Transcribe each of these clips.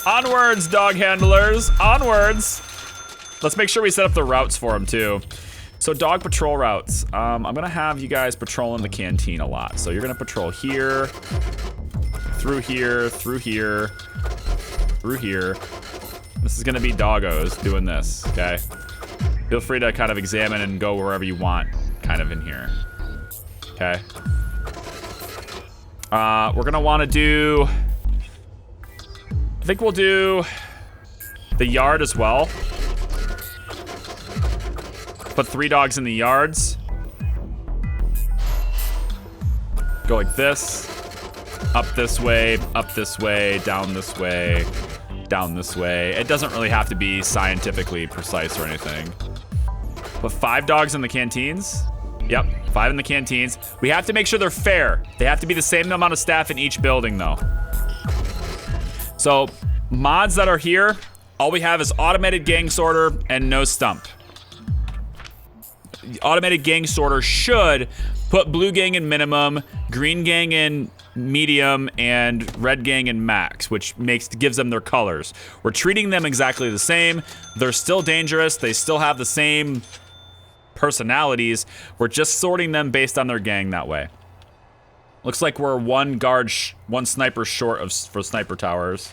Onwards, dog handlers. Onwards. Let's make sure we set up the routes for them, too. So, dog patrol routes. I'm going to have you guys patrolling the canteen a lot. So, you're going to patrol here, through here, through here, through here. This is going to be doggos doing this, okay? Feel free to kind of examine and go wherever you want, kind of in here. Okay. We're going to want to do... I think we'll do the yard as well. Put 3 dogs in the yards. Go like this. Up this way, down this way, down this way. It doesn't really have to be scientifically precise or anything. Put 5 dogs in the canteens. Yep, 5 in the canteens. We have to make sure they're fair. They have to be the same amount of staff in each building, though. So, mods that are here, all we have is automated gang sorter and no stump. Automated gang sorter should put blue gang in minimum, green gang in medium, and red gang in max, which gives them their colors. We're treating them exactly the same. They're still dangerous. They still have the same personalities. We're just sorting them based on their gang that way. Looks like we're one sniper short for sniper towers.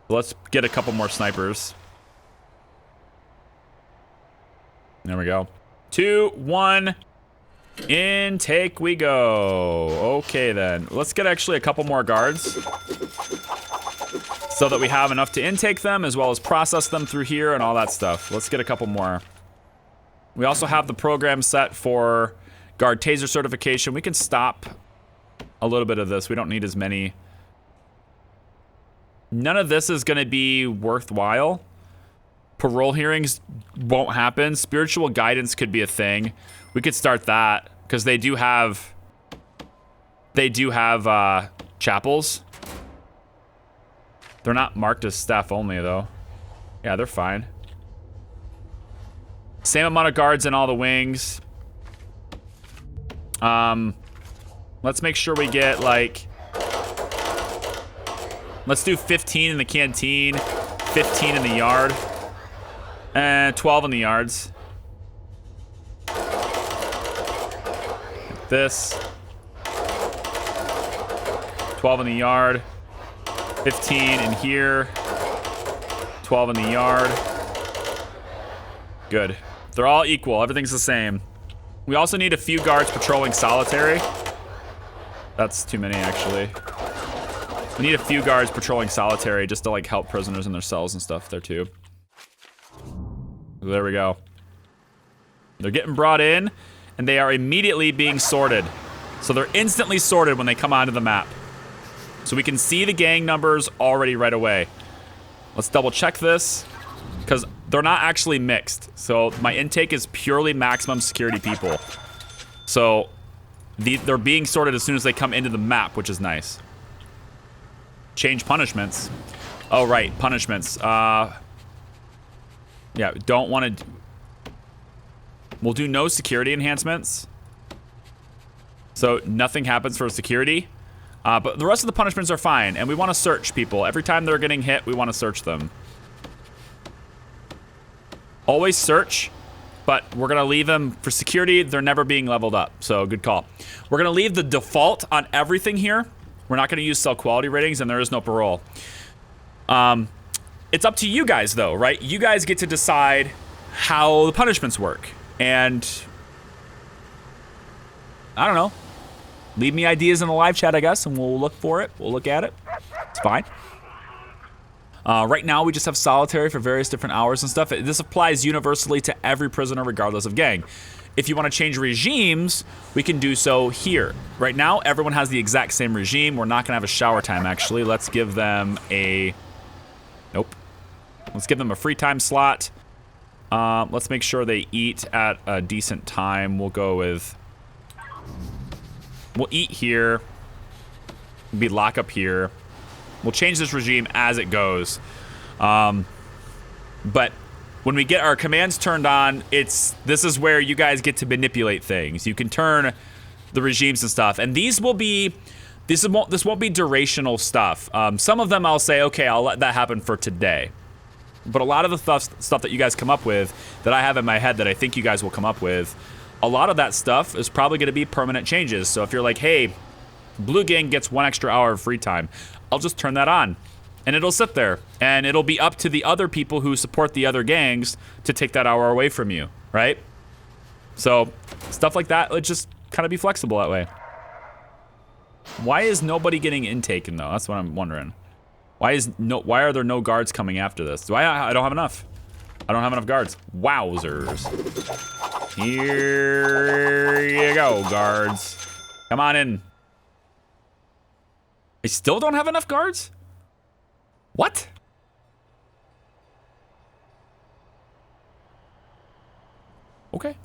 Let's get a couple more snipers. There we go. 2, 1, intake we go. Okay then, let's get actually a couple more guards so that we have enough to intake them as well as process them through here and all that stuff. Let's get a couple more. We also have the program set for guard taser certification. We can stop a little bit of this. We don't need as many. None of this is going to be worthwhile. Parole hearings won't happen. Spiritual guidance could be a thing. We could start that because they do have chapels. They're not marked as staff only though. Yeah, they're fine. Same amount of guards in all the wings. Let's make sure we get like, let's do 15 in the canteen, 15 in the yard. And 12 in the yards. Like this. 12 in the yard. 15 in here. 12 in the yard. Good. They're all equal. Everything's the same. We also need a few guards patrolling solitary. That's too many, actually. We need a few guards patrolling solitary just to like help prisoners in their cells and stuff there too. There we go. They're getting brought in, and they are immediately being sorted. So they're instantly sorted when they come onto the map. So we can see the gang numbers already right away. Let's double check this, because they're not actually mixed. So my intake is purely maximum security people. So they're being sorted as soon as they come into the map, which is nice. Change punishments. Oh, right, punishments. Yeah, don't want to... We'll do no security enhancements. So nothing happens for security. But the rest of the punishments are fine. And we want to search people. Every time they're getting hit, we want to search them. Always search. But we're going to leave them for security. They're never being leveled up. So good call. We're going to leave the default on everything here. We're not going to use cell quality ratings. And there is no parole. It's up to you guys, though, right? You guys get to decide how the punishments work. And I don't know. Leave me ideas in the live chat, I guess, and we'll look for it. We'll look at it. It's fine. Right now, we just have solitary for various different hours and stuff. This applies universally to every prisoner, regardless of gang. If you want to change regimes, we can do so here. Right now, everyone has the exact same regime. We're not going to have a shower time, actually. Let's give them a... Nope. Let's give them a free time slot. Let's make sure they eat at a decent time. We'll go with... We'll eat here. Be lock up here. We'll change this regime as it goes. But when we get our commands turned on, this is where you guys get to manipulate things. You can turn the regimes and stuff. And these will be This won't be durational stuff. Some of them I'll say, okay, I'll let that happen for today. But a lot of the stuff that you guys come up with, that I have in my head that I think you guys will come up with, a lot of that stuff is probably going to be permanent changes. So if you're like, hey, Blue Gang gets 1 extra hour of free time, I'll just turn that on. And it'll sit there. And it'll be up to the other people who support the other gangs to take that hour away from you, right? So stuff like that, let's just kind of be flexible that way. Why is nobody getting intaken though? That's what I'm wondering. Why are there no guards coming after this? I don't have enough. I don't have enough guards. Wowzers. Here you go, guards. Come on in. I still don't have enough guards? What? Okay.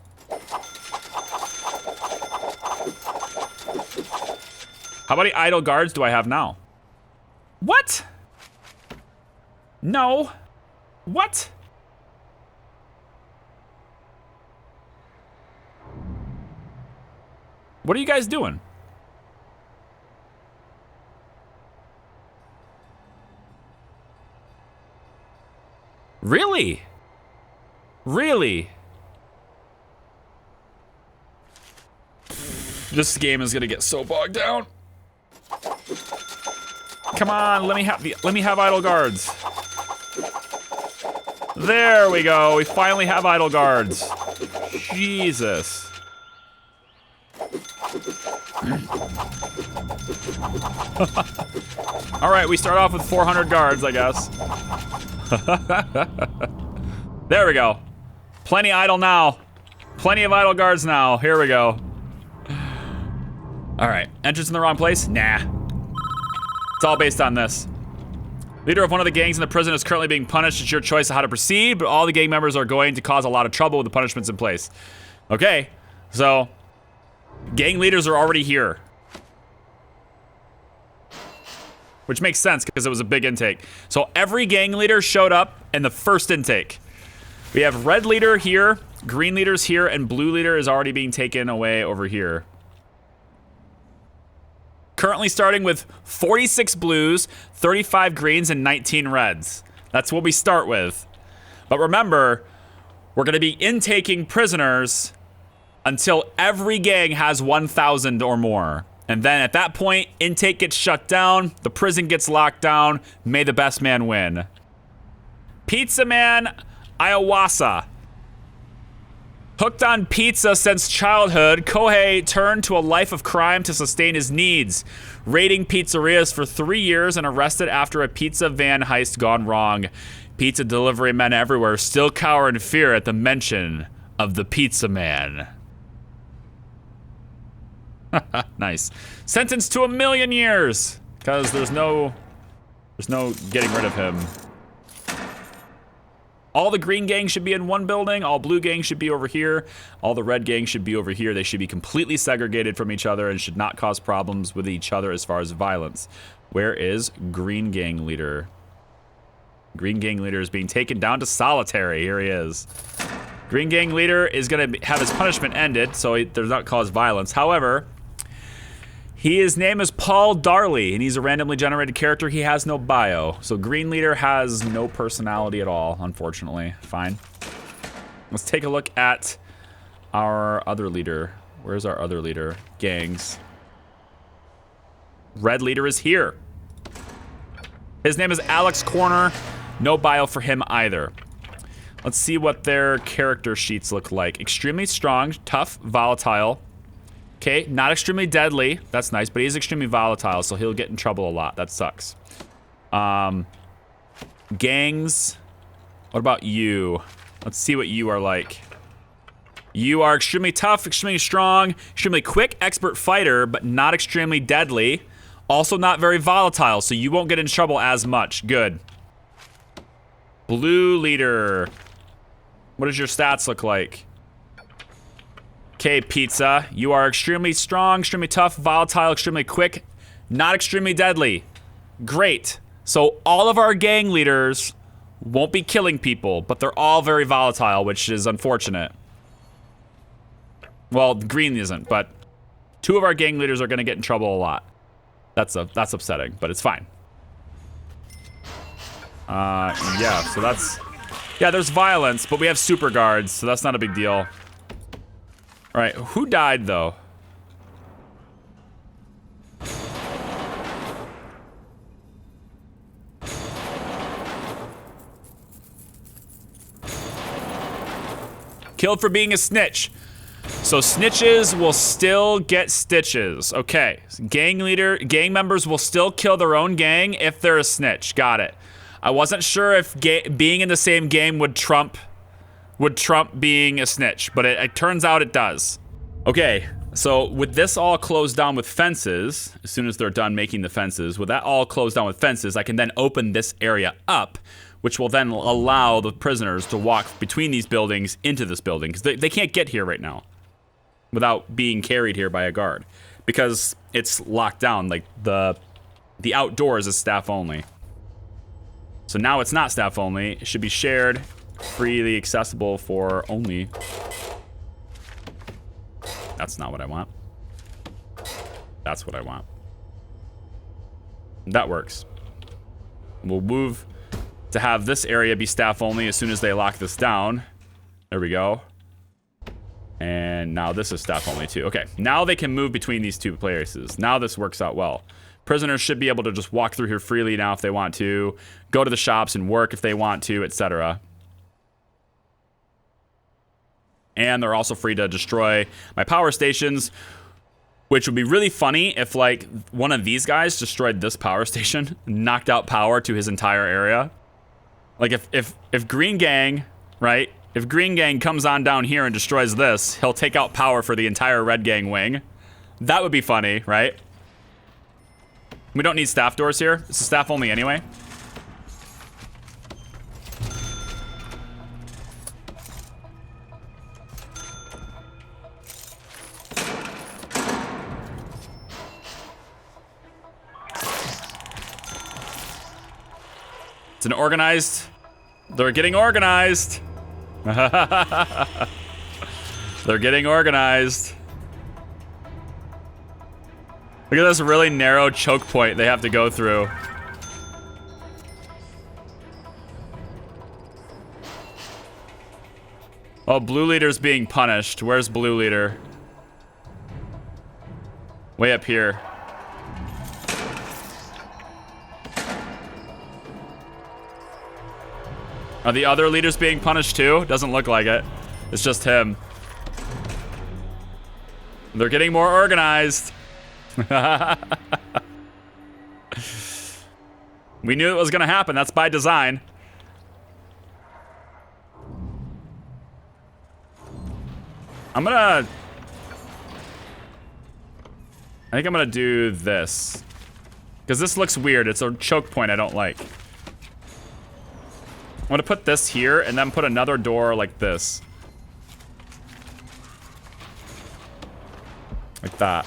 How many idle guards do I have now? What? No. What? What are you guys doing? Really? Really? This game is gonna get so bogged down. Come on, let me have idle guards. There we go. We finally have idle guards. Jesus. All right, we start off with 400 guards, I guess. There we go. Plenty idle now. Plenty of idle guards now. Here we go. All right, entrance in the wrong place? Nah. It's all based on this. Leader of one of the gangs in the prison is currently being punished. It's your choice of how to proceed, but all the gang members are going to cause a lot of trouble with the punishments in place. Okay, so gang leaders are already here. Which makes sense because it was a big intake. So every gang leader showed up in the first intake. We have red leader here, green leader's here, and blue leader is already being taken away over here. Currently starting with 46 blues, 35 greens, and 19 reds. That's what we start with. But remember, we're gonna be intaking prisoners until every gang has 1,000 or more. And then at that point, intake gets shut down, the prison gets locked down, may the best man win. Pizza Man Iwasa. Hooked on pizza since childhood, Kohei turned to a life of crime to sustain his needs, raiding pizzerias for 3 years and arrested after a pizza van heist gone wrong. Pizza delivery men everywhere still cower in fear at the mention of the Pizza Man. Nice. Sentenced to 1,000,000 years, because there's no getting rid of him. All the green gangs should be in one building. All blue gangs should be over here. All the red gangs should be over here. They should be completely segregated from each other and should not cause problems with each other as far as violence. Where is green gang leader? Green gang leader is being taken down to solitary. Here he is. Green gang leader is going to have his punishment ended, so he does not cause violence. However, his name is Paul Darley, and he's a randomly generated character. He has no bio. So green leader has no personality at all, unfortunately. Fine. Let's take a look at our other leader. Where's our other leader? Gangs. Red leader is here. His name is Alex Corner. No bio for him either. Let's see what their character sheets look like. Extremely strong, tough, volatile. Okay, not extremely deadly. That's nice, but he's extremely volatile, so he'll get in trouble a lot. That sucks. Gangs. What about you? Let's see what you are like. You are extremely tough, extremely strong, extremely quick, expert fighter, but not extremely deadly. Also not very volatile, so you won't get in trouble as much. Good. Blue leader. What does your stats look like? Okay, Pizza, you are extremely strong, extremely tough, volatile, extremely quick, not extremely deadly. Great. So all of our gang leaders won't be killing people, but they're all very volatile, which is unfortunate. Well, green isn't, but 2 of our gang leaders are gonna get in trouble a lot. That's upsetting, but it's fine. Yeah, so that's... Yeah, there's violence, but we have super guards, so that's not a big deal. All right, who died, though? Killed for being a snitch. So snitches will still get stitches. Okay, gang members will still kill their own gang if they're a snitch. Got it. I wasn't sure if being in the same game would trump being a snitch, but it turns out it does. Okay, so with this all closed down with fences, as soon as they're done making the fences, with that all closed down with fences, I can then open this area up, which will then allow the prisoners to walk between these buildings into this building, because they can't get here right now without being carried here by a guard, because it's locked down. Like the outdoors is staff only. So now it's not staff only. It should be shared, freely accessible for only. That's not what I want. That's what I want. That works. We'll move to have this area be staff only as soon as they lock this down. There we go. And now this is staff only too. Okay, now they can move between these two places. Now this works out well. Prisoners should be able to just walk through here freely now if they want to, go to the shops and work if they want to, etc. And they're also free to destroy my power stations, which would be really funny if, like, one of these guys destroyed this power station, knocked out power to his entire area. Like, if Green Gang, right? If Green Gang comes on down here and destroys this, he'll take out power for the entire Red Gang wing. That would be funny, right? We don't need staff doors here. This is staff only anyway. It's an organized... They're getting organized. They're getting organized. Look at this really narrow choke point they have to go through. Oh, blue leader's being punished. Where's blue leader? Way up here. Are the other leaders being punished too? Doesn't look like it. It's just him. They're getting more organized. We knew it was gonna happen. That's by design. I think I'm gonna do this, because this looks weird. It's a choke point I don't like. I'm gonna put this here and then put another door like this. Like that.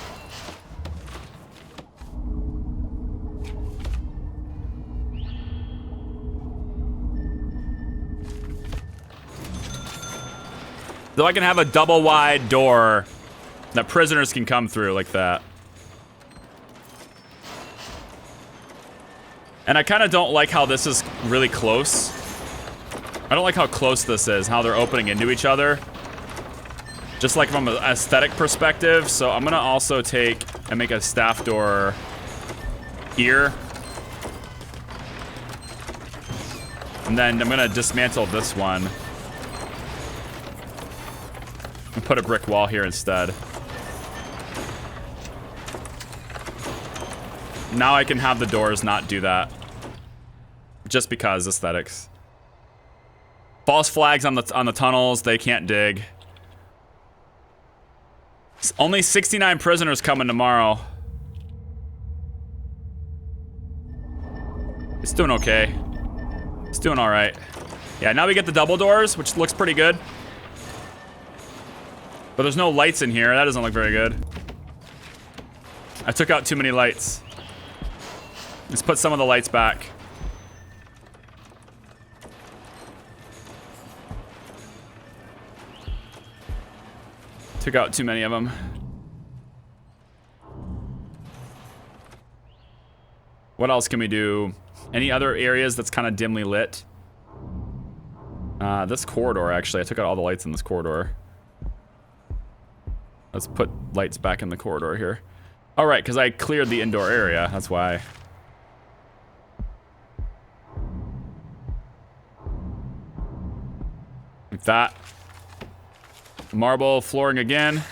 So I can have a double wide door that prisoners can come through like that. And I kind of don't like how this is really close. I don't like how close this is, how they're opening into each other. Just like from an aesthetic perspective. So I'm gonna also take and make a staff door here. And then I'm gonna dismantle this one. And put a brick wall here instead. Now I can have the doors not do that. Just because aesthetics. False flags on the tunnels, they can't dig. Only 69 prisoners coming tomorrow. It's doing okay. It's doing all right. Yeah, now we get the double doors, which looks pretty good. But there's no lights in here. That doesn't look very good. I took out too many lights. Let's put some of the lights back. Took out too many of them. What else can we do? Any other areas that's kind of dimly lit? This corridor, actually. I took out all the lights in this corridor. Let's put lights back in the corridor here. All right, because I cleared the indoor area. That's why. Like that. Marble flooring again.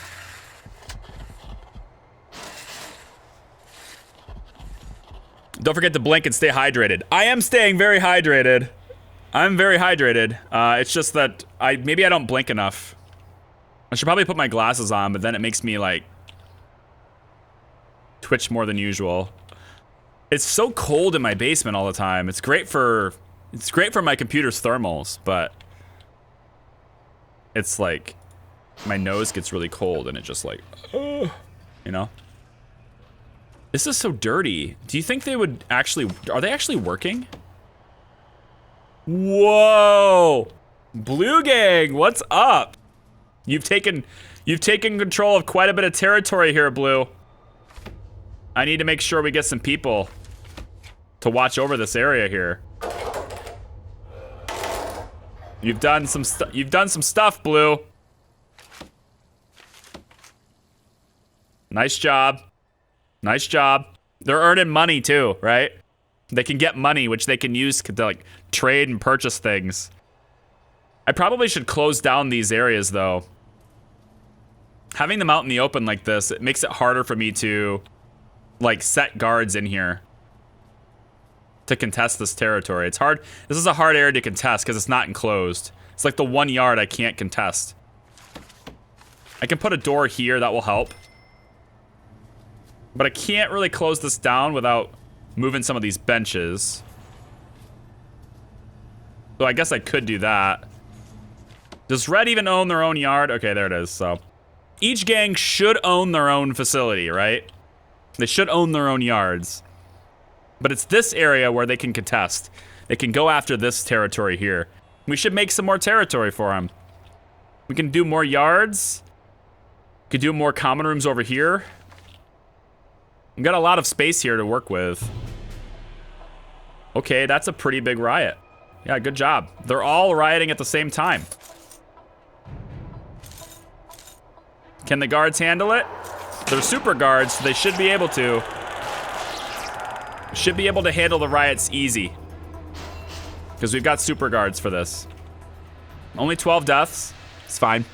Don't forget to blink and stay hydrated. I am staying very hydrated. I'm very hydrated. It's just that maybe I don't blink enough. I should probably put my glasses on, but then it makes me like twitch more than usual. It's so cold in my basement all the time. It's great for my computer's thermals, but it's like my nose gets really cold and it just like, you know? This is so dirty. Do you think they would actually, are they actually working? Whoa! Blue Gang, what's up? You've taken control of quite a bit of territory here, Blue. I need to make sure we get some people to watch over this area here. You've done some stuff, Blue. Nice job. Nice job. They're earning money too, right? They can get money, which they can use to like trade and purchase things. I probably should close down these areas though. Having them out in the open like this, it makes it harder for me to like set guards in here to contest this territory. It's hard. This is a hard area to contest because it's not enclosed. It's like the 1 yard I can't contest. I can put a door here, that will help. But I can't really close this down without moving some of these benches. So I guess I could do that. Does Red even own their own yard? Okay, there it is, so. Each gang should own their own facility, right? They should own their own yards. But it's this area where they can contest. They can go after this territory here. We should make some more territory for them. We can do more yards. We could do more common rooms over here. We've got a lot of space here to work with. Okay, that's a pretty big riot. Yeah, good job. They're all rioting at the same time. Can the guards handle it? They're super guards, so they should be able to. Should be able to handle the riots easy. Because we've got super guards for this. Only 12 deaths. It's fine.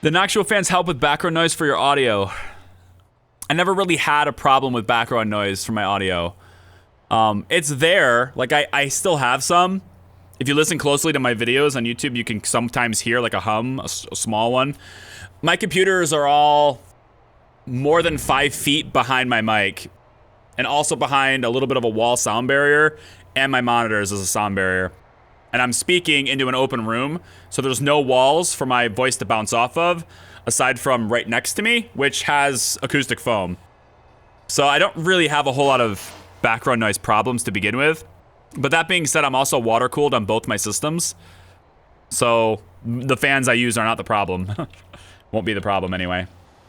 The Noctual fans help with background noise for your audio. I never really had a problem with background noise for my audio. It's there. Like, I still have some. If you listen closely to my videos on YouTube, you can sometimes hear like a hum, a small one. My computers are all more than 5 feet behind my mic. And also behind a little bit of a wall sound barrier. And my monitors as a sound barrier. And I'm speaking into an open room. So there's no walls for my voice to bounce off of. Aside from right next to me, which has acoustic foam. So I don't really have a whole lot of background noise problems to begin with. But that being said, I'm also water cooled on both my systems. So the fans I use are not the problem. Won't be the problem anyway.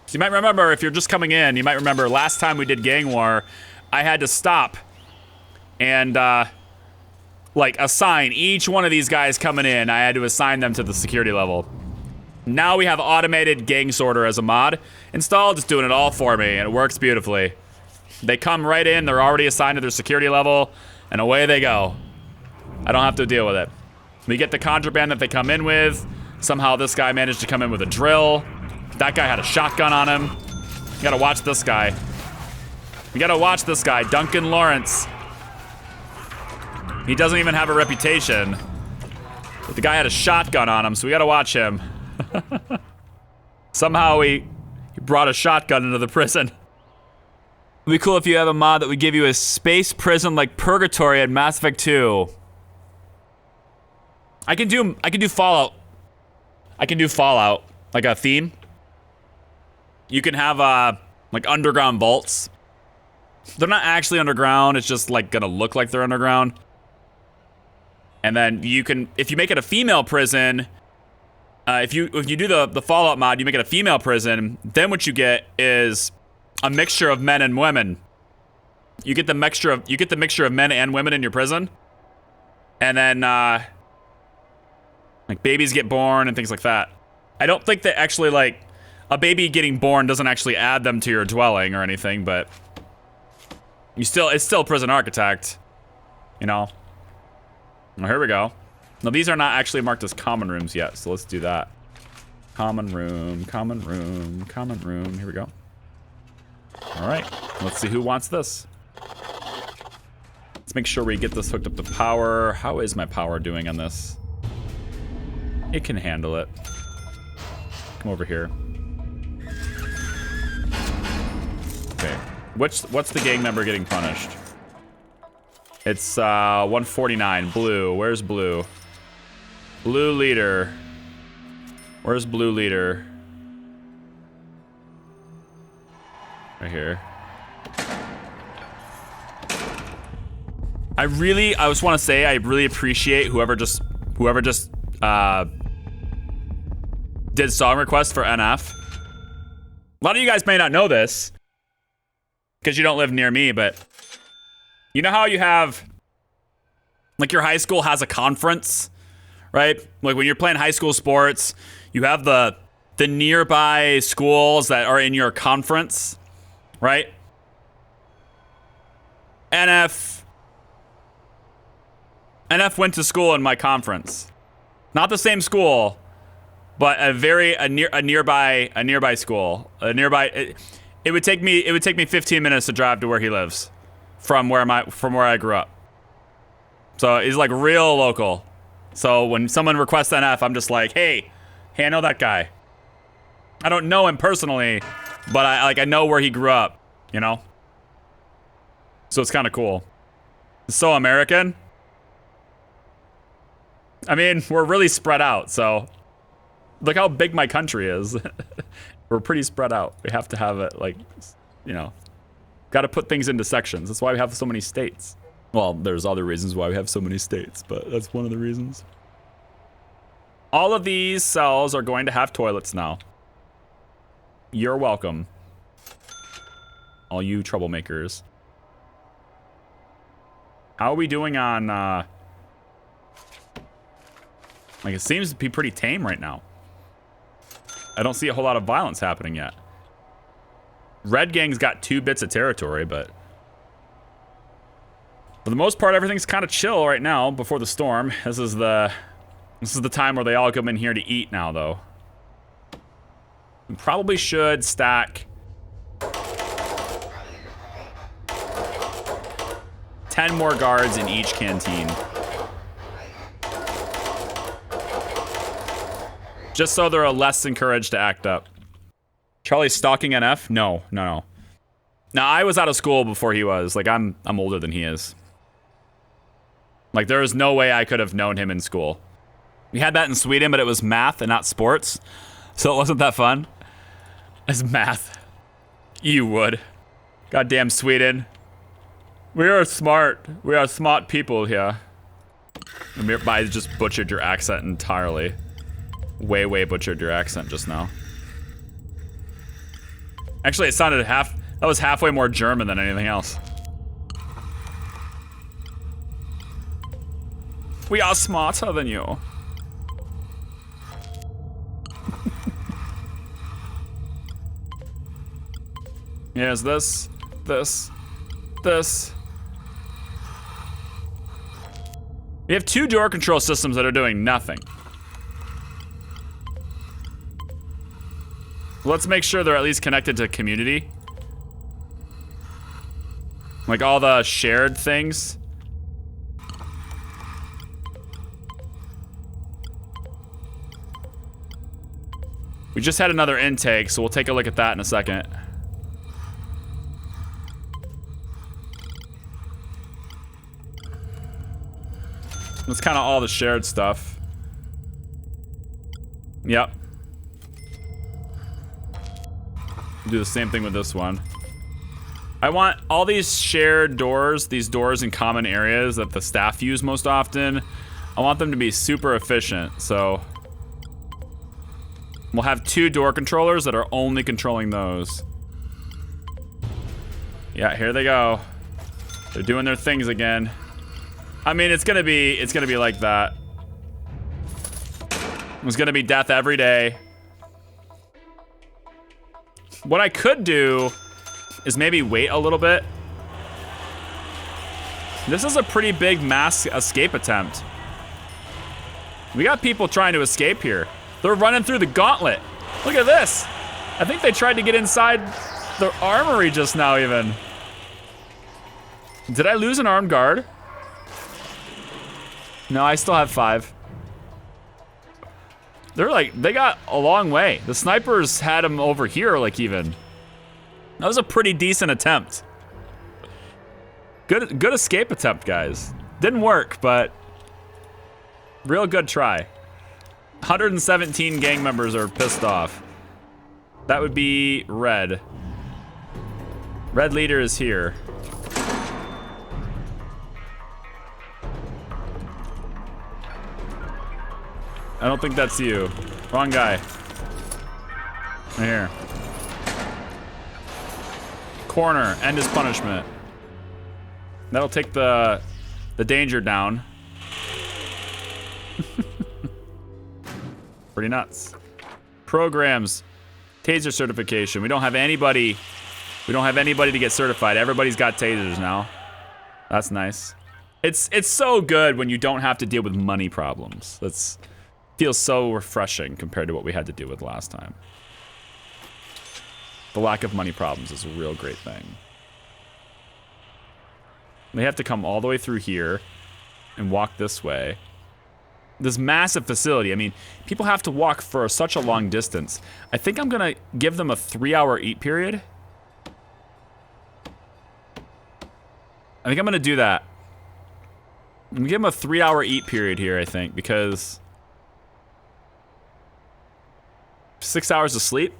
So you might remember, if you're just coming in, you might remember last time we did Gang War, I had to stop and like assign each one of these guys coming in. I had to assign them to the security level. Now we have automated gang sorter as a mod installed. It's doing it all for me, and it works beautifully. They come right in, they're already assigned to their security level, and away they go. I don't have to deal with it. We get the contraband that they come in with. Somehow this guy managed to come in with a drill. That guy had a shotgun on him. You gotta watch this guy. We gotta watch this guy, Duncan Lawrence. He doesn't even have a reputation. But the guy had a shotgun on him, so we gotta watch him. Somehow he brought a shotgun into the prison. It'd be cool if you have a mod that would give you a space prison like Purgatory at Mass Effect 2. I can do Fallout. I can do Fallout, like a theme. You can have like underground vaults. They're not actually underground, it's just like gonna look like they're underground. And then you can, if you make it a female prison, if you do the Fallout mod, you make it a female prison, then what you get is a mixture of men and women. You get the mixture of men and women in your prison. And then like babies get born and things like that. I don't think that actually like a baby getting born doesn't actually add them to your dwelling or anything, but it's still prison architect, you know. Well, here we go. Now these are not actually marked as common rooms yet, so let's do that. Common room, common room, common room. Here we go. All right, let's see who wants this. Let's make sure we get this hooked up to power. How is my power doing on this? It can handle it. Come over here. Okay. What's the gang member getting punished? It's 149. Blue. Where's blue? Blue leader. Where's blue leader? Right here. I just want to say I really appreciate whoever just did song requests for NF. A lot of you guys may not know this because you don't live near me, but you know how you have like your high school has a conference, right? Like when you're playing high school sports, you have the nearby schools that are in your conference, right? NF went to school in my conference. Not the same school, but a nearby school. It would take me 15 minutes to drive to where he lives from where I grew up. So he's like real local. So when someone requests NF, I'm just like, "Hey, I know that guy." I don't know him personally, but I know where he grew up, you know? So it's kind of cool. It's so American. I mean, we're really spread out, so look how big my country is. We're pretty spread out. We have to have it, like, you know, got to put things into sections. That's why we have so many states. Well, there's other reasons why we have so many states, but that's one of the reasons. All of these cells are going to have toilets now. You're welcome. All you troublemakers. How are we doing on, like, it seems to be pretty tame right now. I don't see a whole lot of violence happening yet. Red Gang's got 2 bits of territory, but for the most part, everything's kind of chill right now before the storm. This is the time where they all come in here to eat now, though. We probably should stack 10 more guards in each canteen. Just so they're less encouraged to act up. Charlie's stalking NF? No. Now, I was out of school before he was. Like, I'm older than he is. Like, there is no way I could have known him in school. We had that in Sweden, but it was math and not sports. So it wasn't that fun. It's math. You would. Goddamn Sweden. We are smart. We are smart people here. I just butchered your accent entirely. Way butchered your accent just now. Actually, it sounded that was halfway more German than anything else. We are smarter than you. Here's this. We have 2 door control systems that are doing nothing. Let's make sure they're at least connected to community. Like all the shared things. We just had another intake, so we'll take a look at that in a second. That's kind of all the shared stuff. Yep. Do the same thing with this one. I want all these shared doors, these doors in common areas that the staff use most often. I want them to be super efficient, so we'll have 2 door controllers that are only controlling those. Yeah, here they go. They're doing their things again. I mean, it's gonna be like that. It's gonna be death every day. What I could do is maybe wait a little bit. This is a pretty big mass escape attempt. We got people trying to escape here. They're running through the gauntlet. Look at this. I think they tried to get inside the armory just now even. Did I lose an armed guard? No, I still have 5. They got a long way. The snipers had them over here, like, even. That was a pretty decent attempt. Good escape attempt, guys. Didn't work, but real good try. 117 gang members are pissed off. That would be red. Red leader is here. I don't think that's you. Wrong guy. Right here. Corner, end his punishment. That'll take the danger down. Pretty nuts. Programs. Taser certification. We don't have anybody to get certified. Everybody's got tasers now. That's nice. It's so good when you don't have to deal with money problems. That's feels so refreshing compared to what we had to deal with last time. The lack of money problems is a real great thing. They have to come all the way through here and walk this way. This massive facility, I mean, people have to walk for such a long distance. I think I'm gonna give them a 3-hour eat period. I think I'm gonna do that. I'm gonna give them a 3-hour eat period here, I think, because 6 hours of sleep?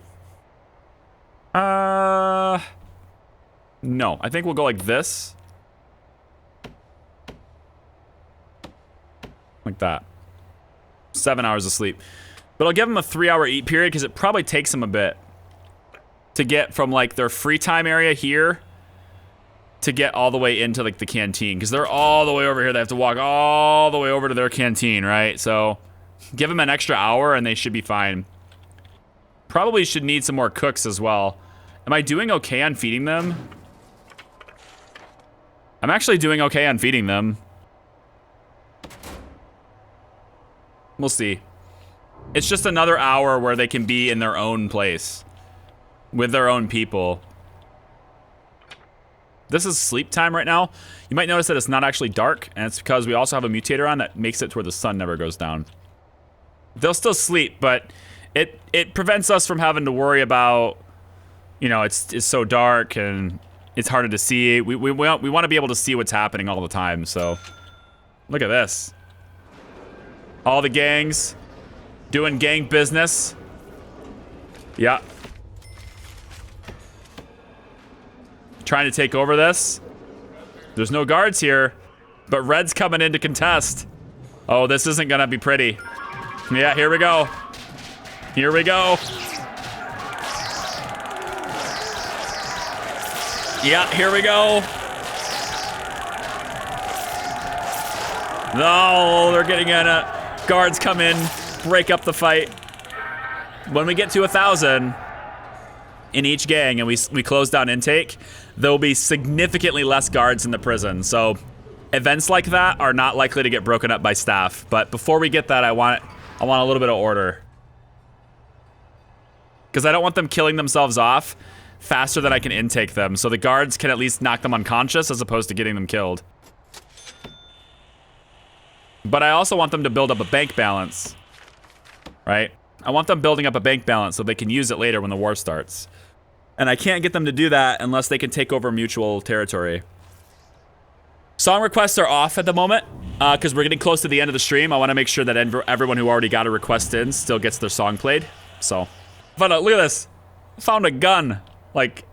No, I think we'll go like this. Like that. 7 hours of sleep. But I'll give them a 3-hour eat period because it probably takes them a bit to get from like their free time area here to get all the way into like the canteen, because they're all the way over here. They have to walk all the way over to their canteen, right? So give them an extra hour and they should be fine. Probably should need some more cooks as well. Am I doing okay on feeding them? I'm actually doing okay on feeding them. We'll see. It's just another hour where they can be in their own place with their own people. This is sleep time right now. You might notice that it's not actually dark, and it's because we also have a mutator on that makes it to where the sun never goes down. They'll still sleep, but it prevents us from having to worry about, you know, it's so dark and it's harder to see. We want to be able to see what's happening all the time, so look at this. All the gangs doing gang business. Yeah. Trying to take over this. There's no guards here, but red's coming in to contest. Oh, this isn't gonna be pretty. Yeah, here we go. Here we go. Yeah, here we go. No, they're getting in. Guards come in, break up the fight. When we get to 1,000 in each gang and we close down intake, there'll be significantly less guards in the prison. So events like that are not likely to get broken up by staff. But before we get that, I want a little bit of order, because I don't want them killing themselves off faster than I can intake them. So the guards can at least knock them unconscious as opposed to getting them killed. But I also want them to build up a bank balance, right? I want them building up a bank balance so they can use it later when the war starts. And I can't get them to do that unless they can take over mutual territory. Song requests are off at the moment because we're getting close to the end of the stream. I want to make sure that everyone who already got a request in still gets their song played. So, look at this. I found a gun. Like,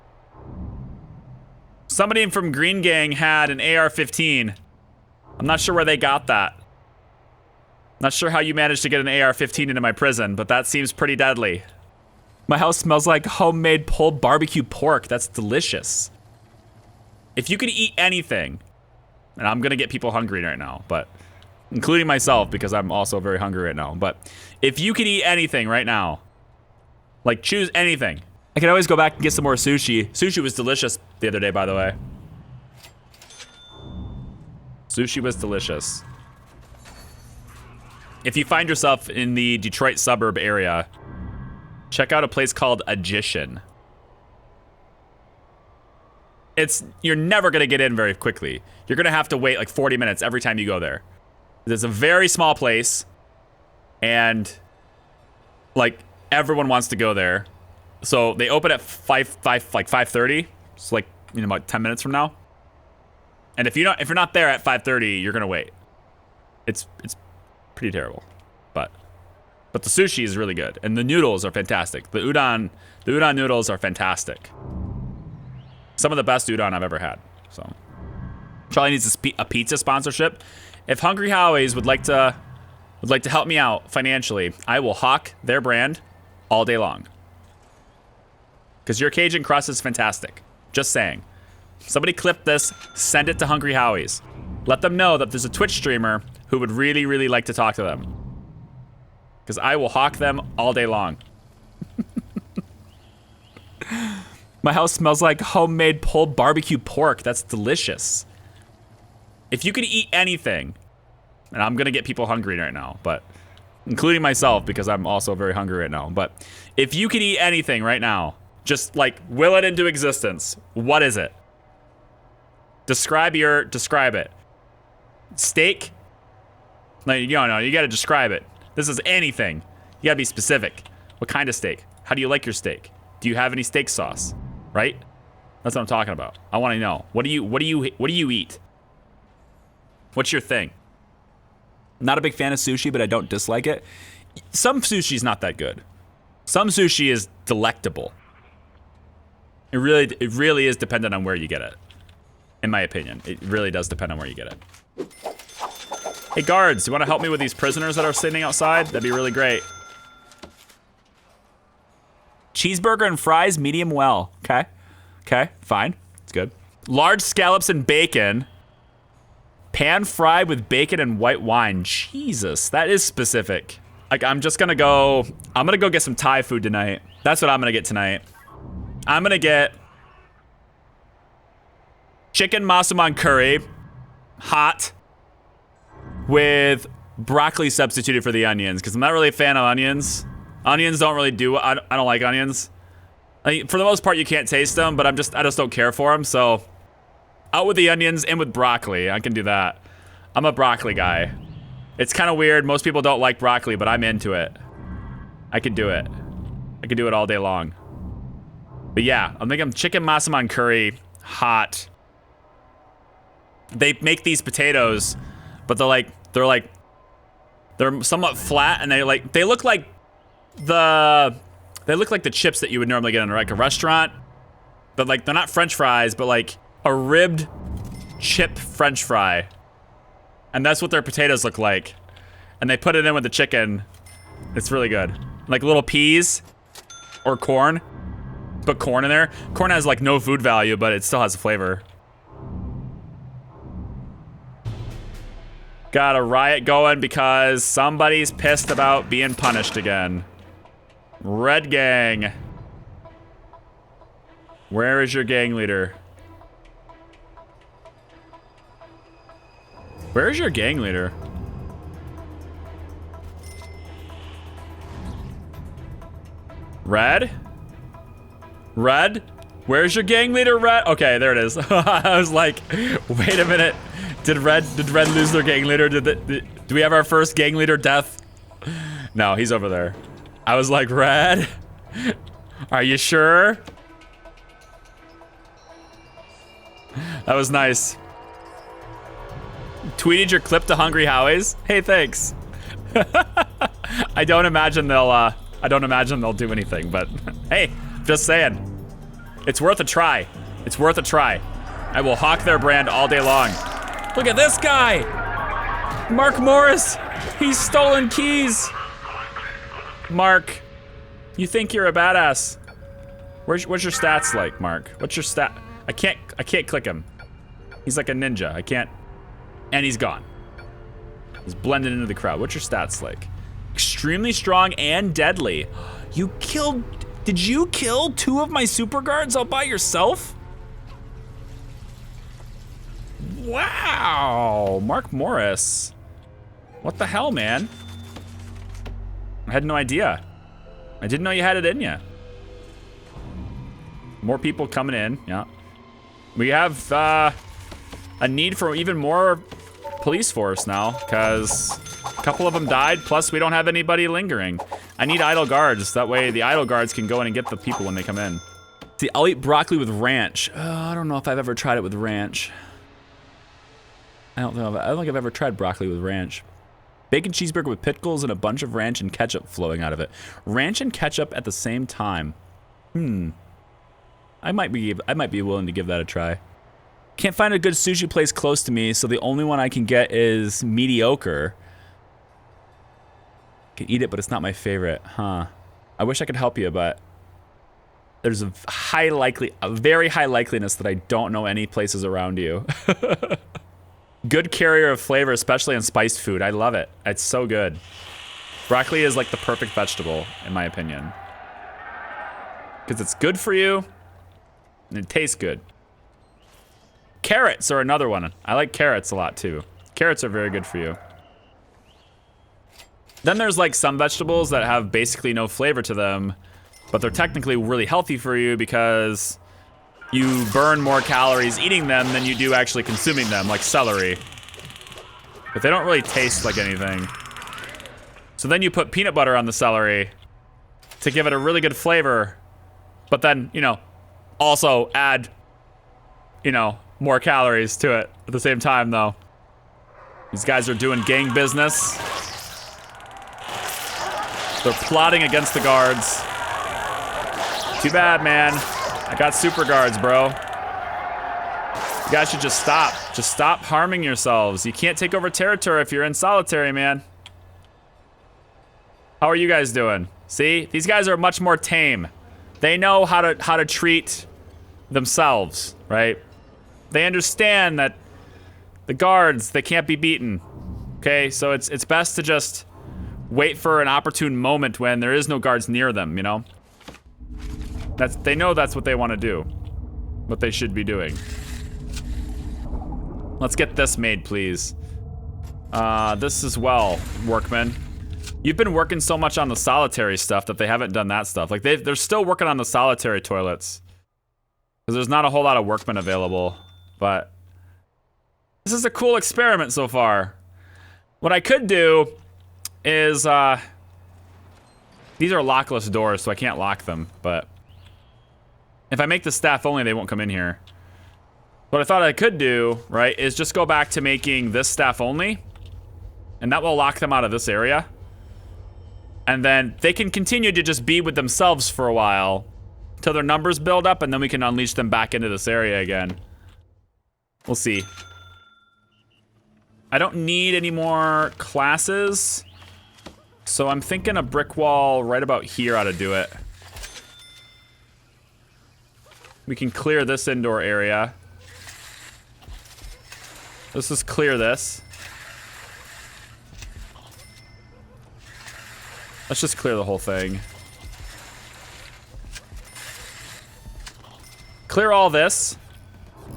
somebody from Green Gang had an AR-15. I'm not sure where they got that. Not sure how you managed to get an AR-15 into my prison, but that seems pretty deadly. My house smells like homemade pulled barbecue pork. That's delicious. If you could eat anything And I'm gonna get people hungry right now, but including myself because I'm also very hungry right now. But if you could eat anything right now, like choose anything. I can always go back and get some more sushi. Sushi was delicious the other day, by the way. Sushi was delicious. If you find yourself in the Detroit suburb area, check out a place called Agician. You're never gonna get in very quickly. You're gonna have to wait like 40 minutes every time you go there. It's a very small place, and like everyone wants to go there. So they open at 5:30. It's like, you know, about 10 minutes from now. And if you're not there at 5:30, you're gonna wait. It's pretty terrible, but the sushi is really good, and the noodles are fantastic. The udon noodles are fantastic. Some of the best udon I've ever had. So Charlie needs a pizza sponsorship. If Hungry Howie's would like to help me out financially, I will hawk their brand all day long. Because your Cajun crust is fantastic. Just saying. Somebody clip this, send it to Hungry Howie's. Let them know that there's a Twitch streamer who would really, really like to talk to them. Because I will hawk them all day long. My house smells like homemade pulled barbecue pork. That's delicious. If you could eat anything, and I'm gonna get people hungry right now, but including myself because I'm also very hungry right now. But if you could eat anything right now, just like will it into existence, what is it? Describe it. Steak? Like, you gotta describe it. This is anything. You gotta be specific. What kind of steak? How do you like your steak? Do you have any steak sauce? Right? That's what I'm talking about. I want to know. What do you eat? What's your thing? Not a big fan of sushi, but I don't dislike it. Some sushi's not that good. Some sushi is delectable. It really is dependent on where you get it. In my opinion, it really does depend on where you get it. Hey guards, you want to help me with these prisoners that are sitting outside? That'd be really great. Cheeseburger and fries, medium well. Okay, fine. It's good. Large scallops and bacon. Pan fried with bacon and white wine. Jesus, that is specific. Like, I'm gonna go get some Thai food tonight. That's what I'm gonna get tonight. I'm gonna get chicken massaman curry, hot, with broccoli substituted for the onions, because I'm not really a fan of onions. Onions don't really do, I don't like onions. I mean, for the most part, you can't taste them, but I just don't care for them, so out with the onions, in with broccoli. I can do that. I'm a broccoli guy. It's kind of weird. Most people don't like broccoli, but I'm into it. I can do it. I can do it all day long. But yeah, I'm thinking chicken massaman curry, hot. They make these potatoes, but they're somewhat flat, and they look like the chips that you would normally get in like a restaurant, but like they're not French fries, but like a ribbed chip French fry. And that's what their potatoes look like. And they put it in with the chicken. It's really good. Like little peas or corn. Put corn in there. Corn has like no food value, but it still has a flavor. Got a riot going because somebody's pissed about being punished again. Red gang. Where is your gang leader? Where is your gang leader? Red? Red? Where's your gang leader, Red? Okay, there it is. I was like, wait a minute. Did Red lose their gang leader? Do we have our first gang leader death? No, he's over there. I was like, Red? Are you sure? That was nice. Tweeted your clip to Hungry Howie's. Hey, thanks. I don't imagine they'll do anything, but hey, just saying. It's worth a try. It's worth a try. I will hawk their brand all day long. Look at this guy. Mark Morris. He's stolen keys. Mark, you think you're a badass. What's your stats like, Mark? What's your stat? I can't click him. He's like a ninja. I can't And he's gone. He's blended into the crowd. What's your stats like? Extremely strong and deadly. You killed... Did you kill 2 of my super guards all by yourself? Wow. Mark Morris. What the hell, man? I had no idea. I didn't know you had it in you. More people coming in, yeah. We have a need for even more police force now, because a couple of them died, plus we don't have anybody lingering. I need idle guards, that way the idle guards can go in and get the people when they come in. See, I'll eat broccoli with ranch. I don't know if I've ever tried it with ranch. I don't think I've ever tried broccoli with ranch. Bacon cheeseburger with pickles and a bunch of ranch and ketchup flowing out of it. Ranch and ketchup at the same time. I might be willing to give that a try. Can't find a good sushi place close to me, so the only one I can get is mediocre. Can eat it, but it's not my favorite, huh? I wish I could help you, but there's a very high likeliness that I don't know any places around you. Good carrier of flavor, especially in spiced food. I love it. It's so good. Broccoli is like the perfect vegetable, in my opinion. Because it's good for you, and it tastes good. Carrots are another one. I like carrots a lot too. Carrots are very good for you. Then there's like some vegetables that have basically no flavor to them, but they're technically really healthy for you because you burn more calories eating them than you do actually consuming them, like celery. But they don't really taste like anything. So then you put peanut butter on the celery to give it a really good flavor, but then, you know, also add, you know, more calories to it at the same time, though. These guys are doing gang business. They're plotting against the guards. Too bad, man. I got super guards, bro. You guys should just stop. Just stop harming yourselves. You can't take over territory if you're in solitary, man. How are you guys doing? See? These guys are much more tame. They know how to treat themselves, right? They understand that the guards, they can't be beaten. Okay, so it's best to just wait for an opportune moment when there is no guards near them, you know? They know that's what they want to do. What they should be doing. Let's get this made, please. This as well, workmen. You've been working so much on the solitary stuff that they haven't done that stuff. Like, they're still working on the solitary toilets. Because there's not a whole lot of workmen available. But this is a cool experiment so far. What I could do is, these are lockless doors, so I can't lock them, but if I make the staff only, they won't come in here. What I thought I could do, right, is just go back to making this staff only, and that will lock them out of this area. And then they can continue to just be with themselves for a while till their numbers build up, and then we can unleash them back into this area again. We'll see. I don't need any more classes, so I'm thinking a brick wall right about here ought to do it. We can clear this indoor area. Let's just clear this. Let's just clear the whole thing. Clear all this.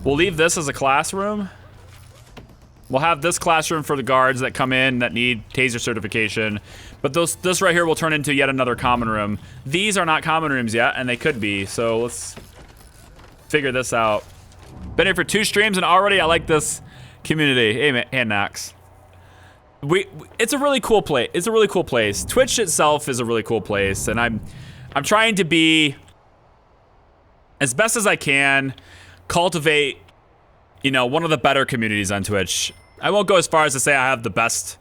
We'll leave this as a classroom. We'll have this classroom for the guards that come in that need taser certification. But this right here will turn into yet another common room. These are not common rooms yet, and they could be. So let's figure this out. Been here for 2 streams, and already I like this community. Hey, man, hand knocks. It's a really cool place. It's a really cool place. Twitch itself is a really cool place, and I'm trying to be, as best as I can, cultivate, you know, one of the better communities on Twitch. I won't go as far as to say I have the best,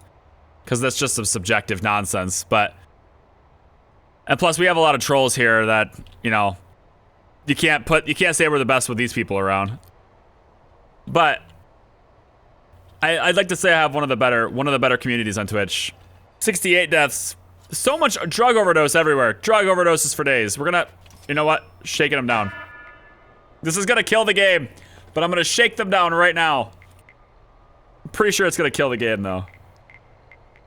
because that's just some subjective nonsense, but, and plus we have a lot of trolls here that, you know, you can't say we're the best with these people around. But I'd like to say I have one of the better communities on Twitch. 68 deaths. So much drug overdose everywhere. Drug overdoses for days. We're gonna, you know what? Shaking them down. This is gonna kill the game, but I'm gonna shake them down right now. Pretty sure it's gonna kill the game though.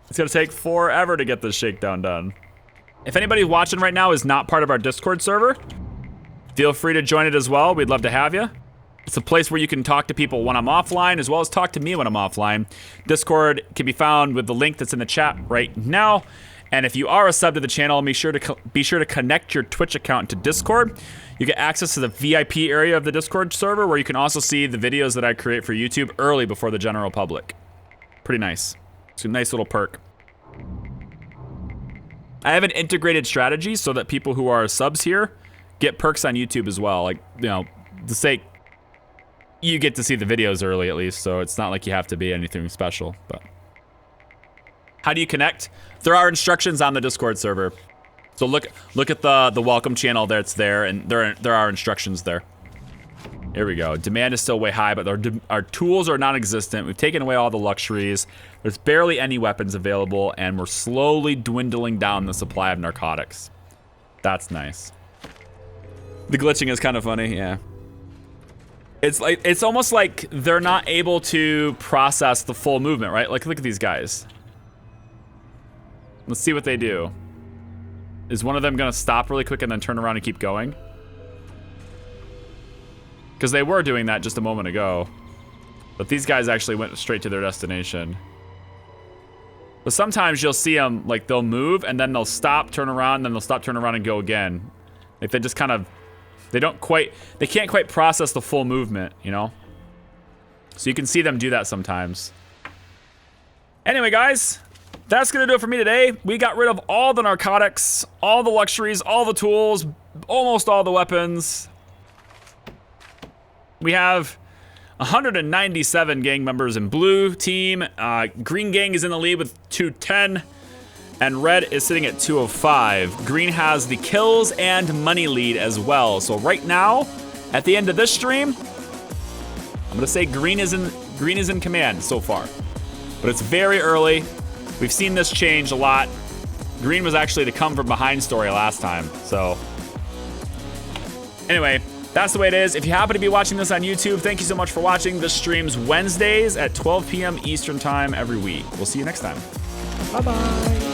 It's gonna take forever to get this shakedown done. If anybody watching right now is not part of our Discord server, feel free to join it as well. We'd love to have you. It's a place where you can talk to people when I'm offline, as well as talk to me when I'm offline. Discord can be found with the link that's in the chat right now. And if you are a sub to the channel, be sure to connect your Twitch account to Discord. You get access to the VIP area of the Discord server, where you can also see the videos that I create for YouTube early before the general public. Pretty nice. It's a nice little perk. I have an integrated strategy so that people who are subs here get perks on YouTube as well. Like, you know, the sake, you get to see the videos early at least, so it's not like you have to be anything special. But how do you connect? There are instructions on the Discord server. So look at the welcome channel that's there, and there are instructions there. Here we go. Demand is still way high, but our tools are non-existent. We've taken away all the luxuries. There's barely any weapons available, and we're slowly dwindling down the supply of narcotics. That's nice. The glitching is kind of funny, yeah. It's almost like they're not able to process the full movement, right? Like, look at these guys. Let's see what they do. Is one of them gonna stop really quick and then turn around and keep going? Because they were doing that just a moment ago. But these guys actually went straight to their destination. But sometimes you'll see them, like, they'll move and then they'll stop, turn around, then they'll stop, turn around and go again. Like, they just kind of, they can't quite process the full movement, you know? So you can see them do that sometimes. Anyway, guys, that's gonna do it for me today. We got rid of all the narcotics, all the luxuries, all the tools, almost all the weapons. We have 197 gang members in blue team. Green gang is in the lead with 210, and red is sitting at 205. Green has the kills and money lead as well. So right now, at the end of this stream, I'm gonna say green is in command so far, but it's very early. We've seen this change a lot. Green was actually the come from behind story last time. So anyway, that's the way it is. If you happen to be watching this on YouTube, thank you so much for watching. This streams Wednesdays at 12 p.m. Eastern time every week. We'll see you next time. Bye-bye.